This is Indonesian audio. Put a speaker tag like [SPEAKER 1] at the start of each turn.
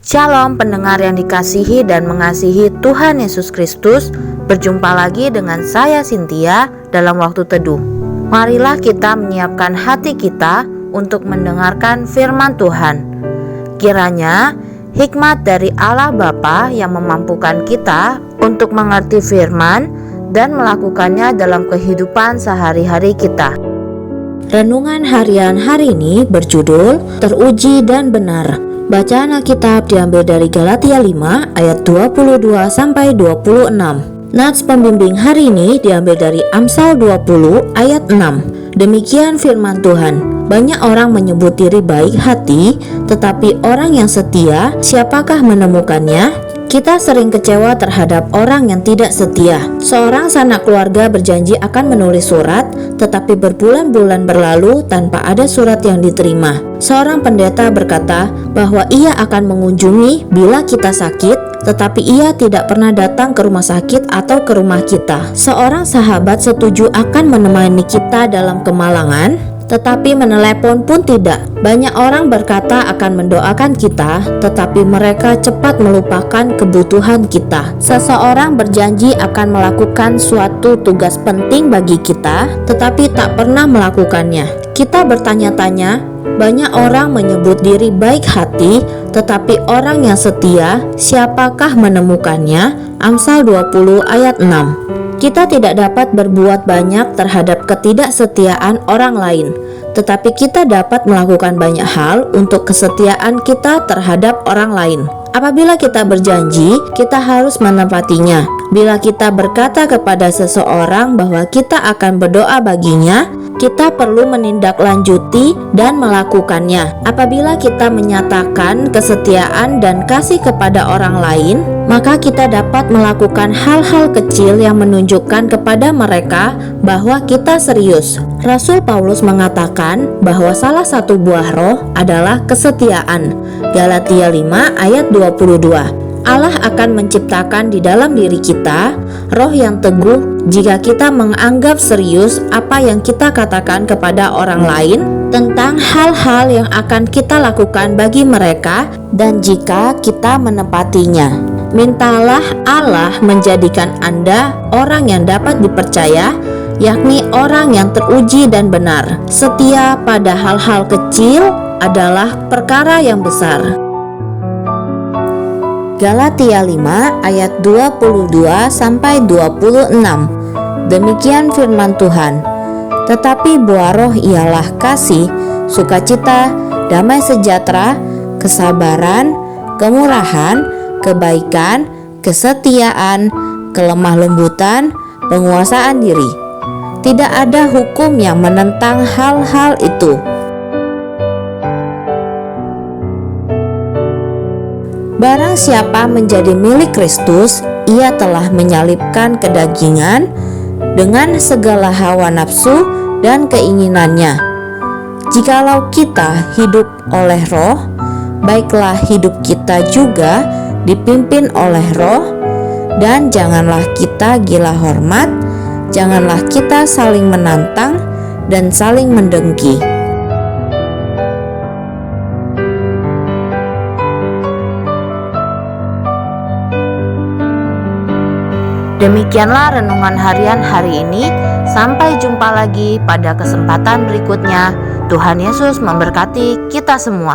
[SPEAKER 1] Shalom pendengar yang dikasihi dan mengasihi Tuhan Yesus Kristus. Berjumpa lagi dengan saya Cynthia dalam waktu teduh. Marilah kita menyiapkan hati kita untuk mendengarkan firman Tuhan. Kiranya hikmat dari Allah Bapa yang memampukan kita untuk mengerti firman dan melakukannya dalam kehidupan sehari-hari kita. Renungan harian hari ini berjudul Teruji dan Benar. Bacaan Alkitab diambil dari Galatia 5 ayat 22 sampai 26. Nats pembimbing hari ini diambil dari Amsal 20 ayat 6. Demikian firman Tuhan. Banyak orang menyebut diri baik hati, tetapi orang yang setia, siapakah menemukannya? Kita sering kecewa terhadap orang yang tidak setia. Seorang sanak keluarga berjanji akan menulis surat, tetapi berbulan-bulan berlalu tanpa ada surat yang diterima. Seorang pendeta berkata bahwa ia akan mengunjungi bila kita sakit, tetapi ia tidak pernah datang ke rumah sakit atau ke rumah kita. Seorang sahabat setuju akan menemani kita dalam kemalangan, tetapi menelepon pun tidak. Banyak orang berkata akan mendoakan kita, tetapi mereka cepat melupakan kebutuhan kita. Seseorang berjanji akan melakukan suatu tugas penting bagi kita, tetapi tak pernah melakukannya. Kita bertanya-tanya, banyak orang menyebut diri baik hati, tetapi orang yang setia, siapakah menemukannya? Amsal 20 ayat 6. Kita tidak dapat berbuat banyak terhadap ketidaksetiaan orang lain, tetapi kita dapat melakukan banyak hal untuk kesetiaan kita terhadap orang lain. Apabila kita berjanji, kita harus menepatinya. Bila kita berkata kepada seseorang bahwa kita akan berdoa baginya, kita perlu menindaklanjuti dan melakukannya. Apabila kita menyatakan kesetiaan dan kasih kepada orang lain, maka kita dapat melakukan hal-hal kecil yang menunjukkan kepada mereka bahwa kita serius. Rasul Paulus mengatakan bahwa salah satu buah roh adalah kesetiaan. Galatia 5 ayat 22. Allah akan menciptakan di dalam diri kita roh yang teguh jika kita menganggap serius apa yang kita katakan kepada orang lain tentang hal-hal yang akan kita lakukan bagi mereka, dan jika kita menepatinya. Mintalah Allah menjadikan Anda orang yang dapat dipercaya, yakni orang yang teruji dan benar. Setia pada hal-hal kecil adalah perkara yang besar. Galatia 5 ayat 22 sampai 26. Demikian firman Tuhan. Tetapi buah roh ialah kasih, sukacita, damai sejahtera, kesabaran, kemurahan, kebaikan, kesetiaan, kelemah lembutan, penguasaan diri. Tidak ada hukum yang menentang hal-hal itu. Barang siapa menjadi milik Kristus, ia telah menyalibkan kedagingan dengan segala hawa nafsu dan keinginannya. Jikalau kita hidup oleh roh, baiklah hidup kita juga dipimpin oleh roh, dan janganlah kita gila hormat, janganlah kita saling menantang dan saling mendengki. Demikianlah renungan harian hari ini. Sampai jumpa lagi pada kesempatan berikutnya. Tuhan Yesus memberkati kita semua.